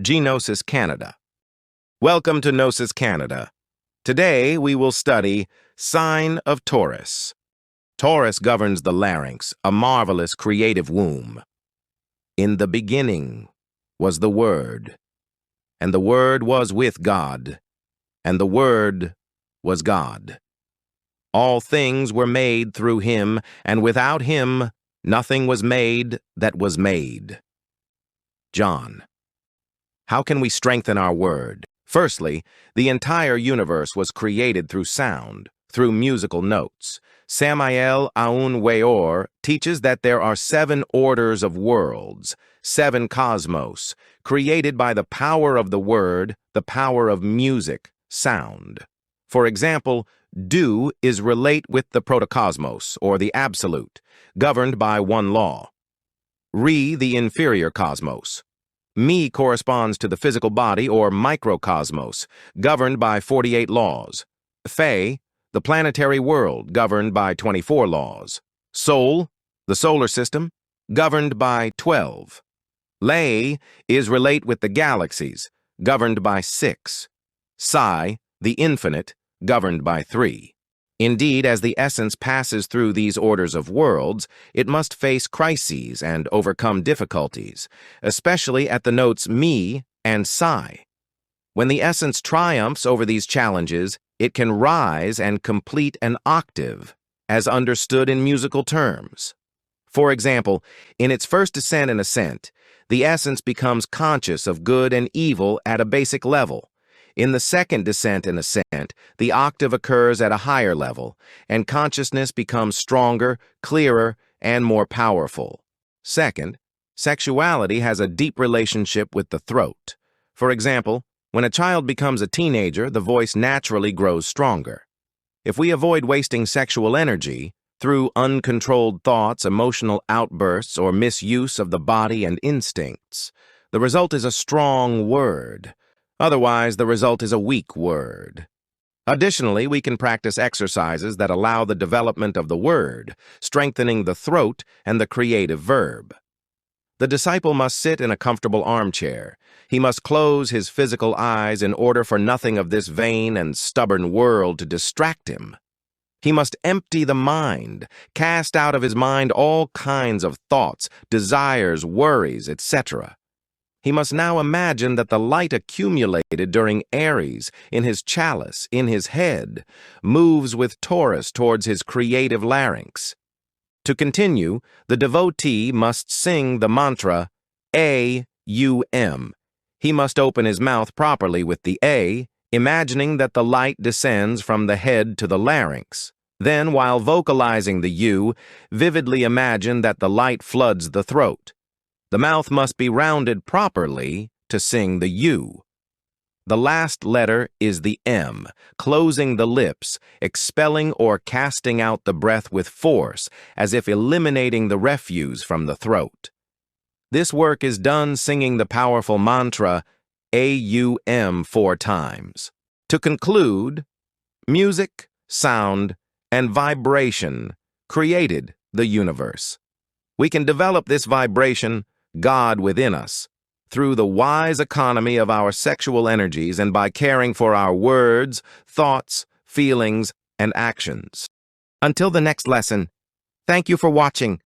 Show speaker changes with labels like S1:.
S1: Gnosis-Canada. Welcome to Gnosis-Canada. Today we will study sign of Taurus. Taurus governs the larynx, a marvelous creative womb. In the beginning was the Word, and the Word was with God, and the Word was God. All things were made through him, and without him nothing was made that was made. John. How can we strengthen our word? Firstly, the entire universe was created through sound, through musical notes. Samael Aun Weor teaches that there are 7 orders of worlds, 7 cosmos, created by the power of the word, the power of music, sound. For example, do is relate with the protocosmos, or the absolute, governed by one law. Re, the inferior cosmos. Me corresponds to the physical body, or microcosmos, governed by 48 laws. Fe, the planetary world, governed by 24 laws. Sol, the solar system, governed by 12. Le is relate with the galaxies, governed by 6. Psi, the infinite, governed by 3. Indeed, as the essence passes through these orders of worlds, it must face crises and overcome difficulties, especially at the notes mi and psi. When the essence triumphs over these challenges, it can rise and complete an octave, as understood in musical terms. For example, in its first descent and ascent, the essence becomes conscious of good and evil at a basic level. In the second descent and ascent, the octave occurs at a higher level, and consciousness becomes stronger, clearer, and more powerful. Second, sexuality has a deep relationship with the throat. For example, when a child becomes a teenager, the voice naturally grows stronger. If we avoid wasting sexual energy through uncontrolled thoughts, emotional outbursts, or misuse of the body and instincts, the result is a strong word. Otherwise, the result is a weak word. Additionally, we can practice exercises that allow the development of the word, strengthening the throat and the creative verb. The disciple must sit in a comfortable armchair. He must close his physical eyes in order for nothing of this vain and stubborn world to distract him. He must empty the mind, cast out of his mind all kinds of thoughts, desires, worries, etc. He must now imagine that the light accumulated during Aries, in his chalice, in his head, moves with Taurus towards his creative larynx. To continue, the devotee must sing the mantra A-U-M. He must open his mouth properly with the A, imagining that the light descends from the head to the larynx. Then, while vocalizing the U, vividly imagine that the light floods the throat. The mouth must be rounded properly to sing the U. The last letter is the M, closing the lips, expelling or casting out the breath with force, as if eliminating the refuse from the throat. This work is done singing the powerful mantra A-U-M 4 times. To conclude, music, sound, and vibration created the universe. We can develop this vibration, God within us, through the wise economy of our sexual energies and by caring for our words, thoughts, feelings, and actions. Until the next lesson, thank you for watching.